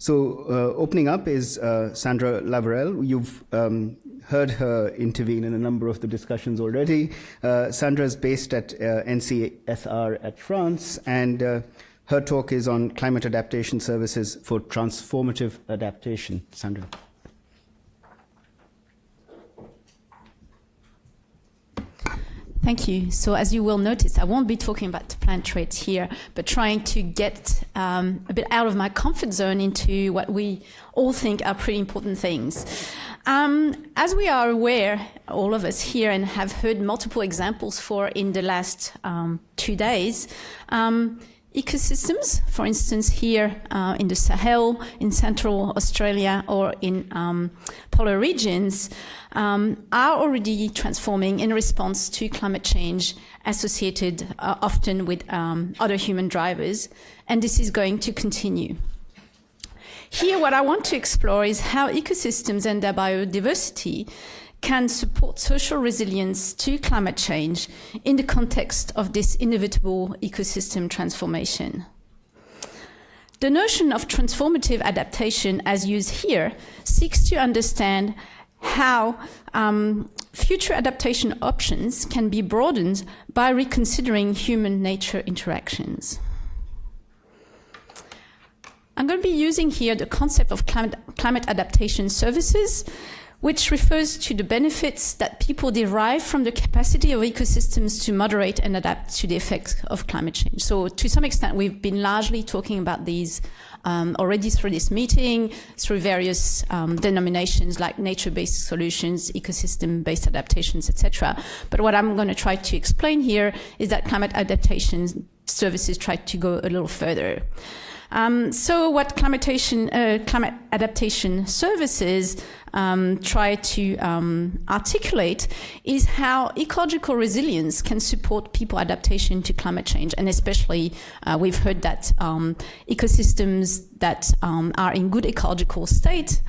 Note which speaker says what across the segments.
Speaker 1: So opening up is Sandra Lavorel. You've heard her intervene in a number of the discussions already. Sandra is based at NCSR at France, and her talk is on climate adaptation services for transformative adaptation. Sandra.
Speaker 2: Thank you. So as you will notice, I won't be talking about plant traits here, but trying to get a bit out of my comfort zone into what we all think are pretty important things. As we are aware, all of us here, and have heard multiple examples for in the last 2 days, ecosystems, for instance, here in the Sahel, in Central Australia, or in polar regions, are already transforming in response to climate change associated often with other human drivers, and this is going to continue. Here, what I want to explore is how ecosystems and their biodiversity can support social resilience to climate change in the context of this inevitable ecosystem transformation. The notion of transformative adaptation, as used here, seeks to understand how future adaptation options can be broadened by reconsidering human-nature interactions. I'm going to be using here the concept of climate adaptation services, which refers to the benefits that people derive from the capacity of ecosystems to moderate and adapt to the effects of climate change. So to some extent, we've been largely talking about these already through this meeting, through various denominations like nature-based solutions, ecosystem-based adaptations, etc. But what I'm going to try to explain here is that climate adaptation services try to go a little further. So what climate adaptation services try to articulate is how ecological resilience can support people adaptation to climate change, and especially we've heard that ecosystems that are in good ecological state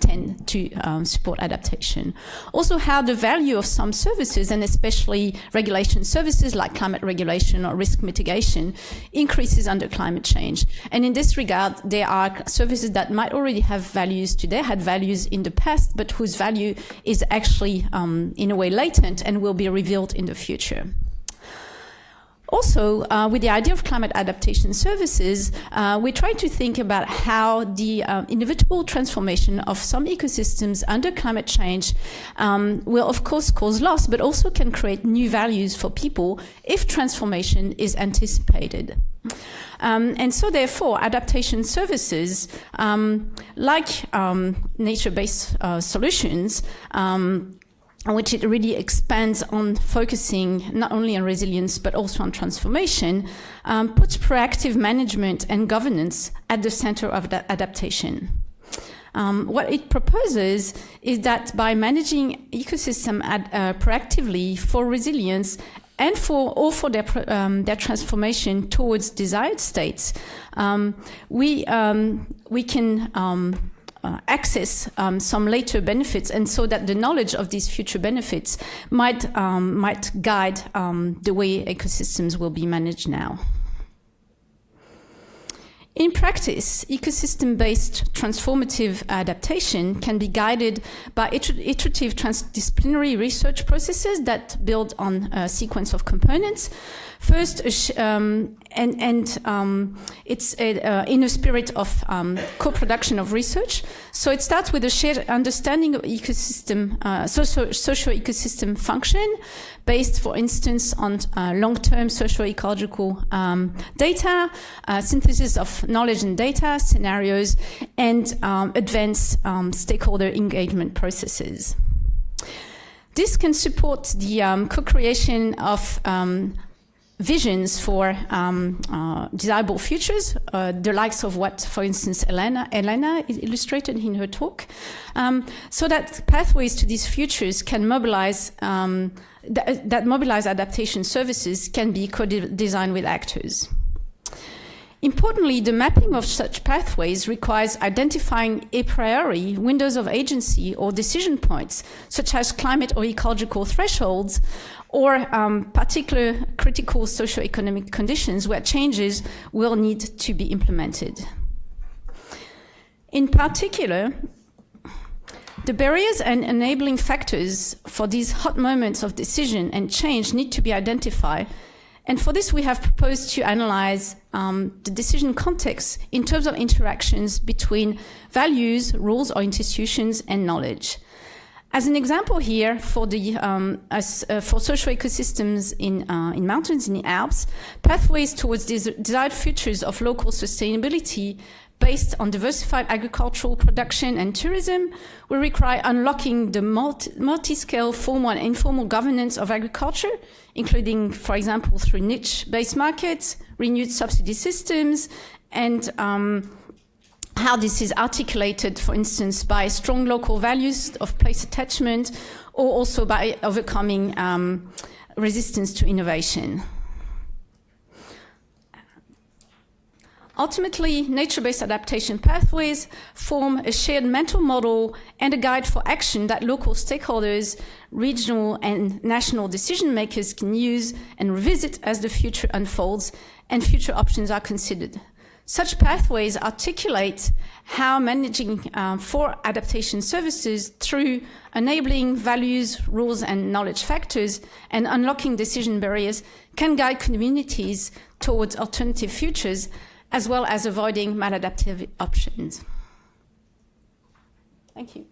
Speaker 2: tend to support adaptation. Also how the value of some services, and especially regulation services like climate regulation or risk mitigation, increases under climate change. And in this regard, there are services that might already have values today, had values in the past, but whose value is actually in a way latent and will be revealed in the future. Also, with the idea of climate adaptation services, we try to think about how the inevitable transformation of some ecosystems under climate change will, of course, cause loss, but also can create new values for people if transformation is anticipated. And so, therefore, adaptation services, like nature-based solutions, which it really expands on focusing not only on resilience but also on transformation, puts proactive management and governance at the center of that adaptation. What it proposes is that by managing ecosystem proactively for resilience and for their transformation towards desired states, we can access some later benefits, and so that the knowledge of these future benefits might guide the way ecosystems will be managed now. In practice, ecosystem-based transformative adaptation can be guided by iterative transdisciplinary research processes that build on a sequence of components. First, it's in a spirit of co-production of research. So it starts with a shared understanding of ecosystem, socio-ecosystem function, based, for instance, on long-term socio-ecological data, synthesis of knowledge and data, scenarios, and advanced stakeholder engagement processes. This can support the co-creation of visions for desirable futures, the likes of what, for instance, Elena illustrated in her talk, so that pathways to these futures can mobilize, that mobilize adaptation services can be co-designed with actors. Importantly, the mapping of such pathways requires identifying a priori windows of agency or decision points, such as climate or ecological thresholds, or particular critical socioeconomic conditions where changes will need to be implemented. In particular, the barriers and enabling factors for these hot moments of decision and change need to be identified. And for this, we have proposed to analyze the decision context in terms of interactions between values, rules, or institutions, and knowledge. As an example here, for social ecosystems in mountains in the Alps, pathways towards these desired futures of local sustainability based on diversified agricultural production and tourism will require unlocking the multi-scale formal and informal governance of agriculture, including, for example, through niche-based markets, renewed subsidy systems, and how this is articulated, for instance, by strong local values of place attachment, or also by overcoming resistance to innovation. Ultimately, nature-based adaptation pathways form a shared mental model and a guide for action that local stakeholders, regional and national decision makers can use and revisit as the future unfolds and future options are considered. Such pathways articulate how managing for adaptation services through enabling values, rules, and knowledge factors and unlocking decision barriers can guide communities towards alternative futures, as well as avoiding maladaptive options. Thank you.